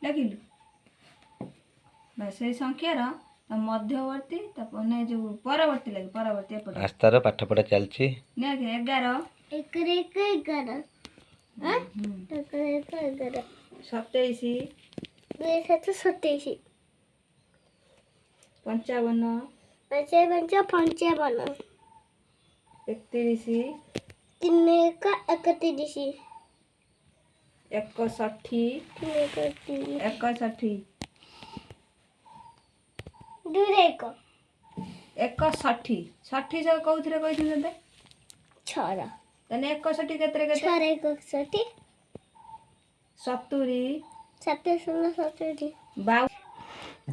लगिलु बस से संख्यार मध्यवर्ती ने जो परवर्ती लगे परवर्ती एपटे आस्तार पाठ पढ़ा चलछि ने 11 11 27 27 55 55 31 3 31 61 61 61 60 सब कौथिरे कहिथिन ते छरा तने 61 केतरे केते 61 70 70 52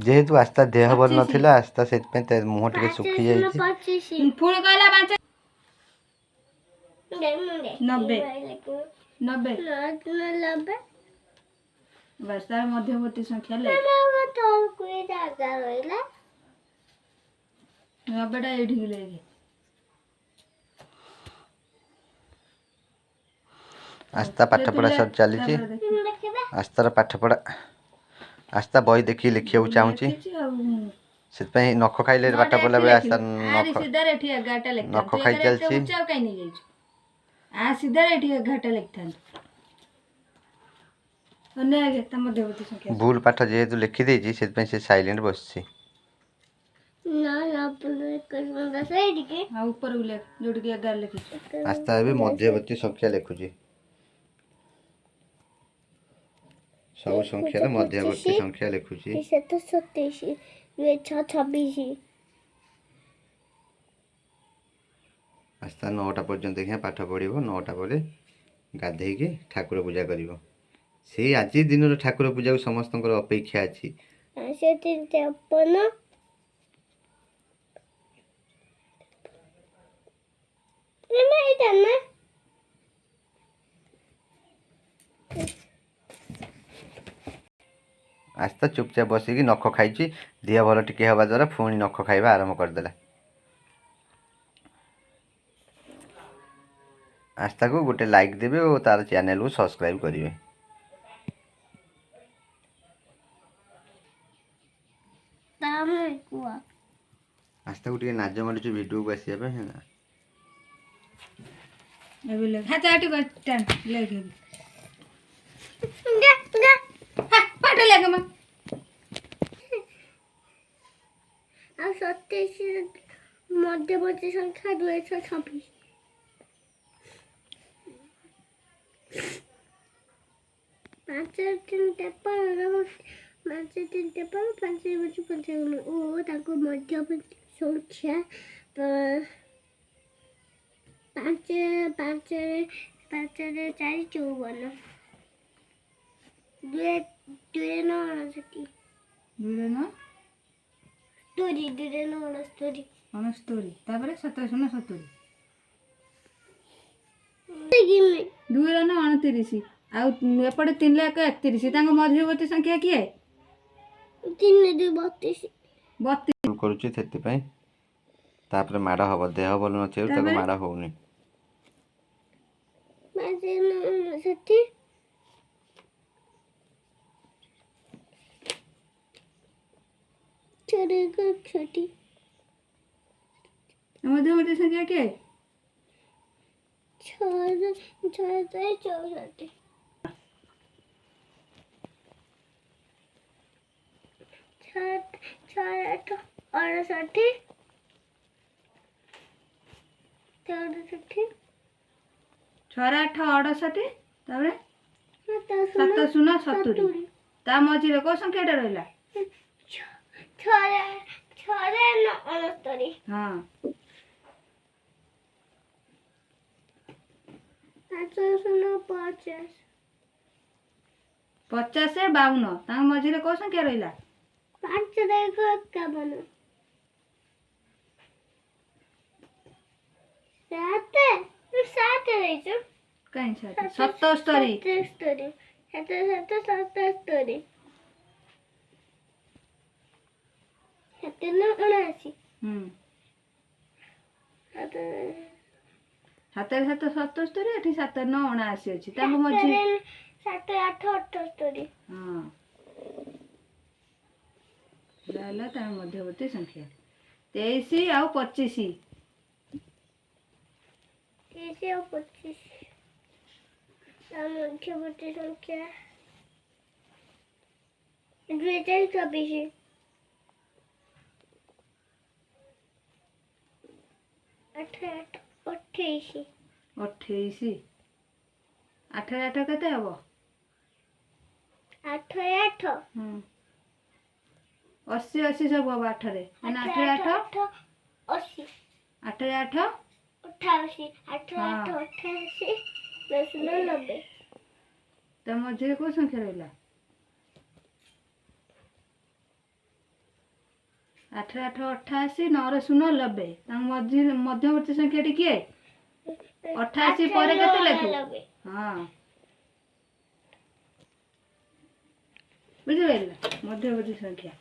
जेहेतु आस्था देह भल नथिला आस्था से मुह टिके सुखी जाई 25 पुण कहला 5 90 90 बस तार मध्यवर्ती संख्या ले 90 टा एठी लेगे आस्था पाठ पढ़ा सब चली आस्थार पाठ पढ़ा आस्था बही देखी लिखिया चाहूँगी से नख खाइले पाठ पढ़ला बेले आस्था नख खाई चलछि आ सीधा एठी 11टा लिखथान अन्य आगे त मध्यवर्ती संख्या भूल पाठ जेहेतु लिखि देछि से साइलेंट बसछि ना सही के आ ऊपर उले जोडी के 11 लिखि आस्था भी मध्यवर्ती संख्या लिखुछि सब संख्या मध्यवर्ती संख्या लिखुछि 27 26 आस्था 9टा पर्यंत देखिए पाठ पढ़िबो 9टा पर गाधे के ठाकुर पूजा करिवो से आज दिन ठाकुर पूजा को समस्त अपेक्षा अच्छी से 53 आस्था चुपचाप बसिकी नख खाई देह भल टिके हवा द्वारा पुणी नख खाइबा आरंभ करदेला आस्था को गोटे लाइक देवे और तार चैनल को सब्सक्राइब करेंगे आस्था को नाज मारुच वीडियो को आसिया है ना एबे ले हाथ आटी को टान लेगे पाठ लेगे म आ 27 मध्यवर्ती संख्या 226 5 3 53 5 3 53 5 55 ओ ताको मध्यवर्ती संख्या 5 5 5 4 54 2 9 दुरे न स्टोरी अनस्तोरी तापर 27 न 70 दुरे न 29 आ एपटे 3 लाख 31 तांको मध्यवर्ती संख्या किए 3 2 32 भूल करूची थेति पई तापर माड़ हबो देह भल नथियो ताको माड़ होउनी 60 छोटी मध्यवर्ती संख्या किए 6 64 6 68 68 68 तापर 27 70 ता मझिरे को संख्याटा रहला 69 हां 50 50 से 52 ता मझिरे को संख्या रहला 5 देखो 51 7 रहिছো कहीं 77 77 77 हातर 77 एठी 7 9 79 अछि ताको मझी 7 8 78 हां ହେଲା ତାର ମଧ୍ୟବର୍ତ୍ତୀ ସଂଖ୍ୟା 23 ଆଉ 25 30 ଆଉ 25 ତା ମଧ୍ୟବର୍ତ୍ତୀ ସଂଖ୍ୟା 2024 28 28 28 8 8 କେତେ ହବ 8 8 80 80 ସବୁ ହବ 8 ରେ ମାନେ 8 8 80 8 8 88 8 8 88 10 90 ତା ମଝିରେ କୋଉ ସଂଖ୍ୟା ରହିଲା 8 8 88 9 0 90 ତାଙ୍କ ମଧ୍ୟବର୍ତ୍ତୀ ସଂଖ୍ୟାଟି କିଏ 88 ପରେ କେତେ ଲେଖୁ ହଁ ବୁଝିପାରିଲ ମଧ୍ୟବର୍ତ୍ତୀ ସଂଖ୍ୟା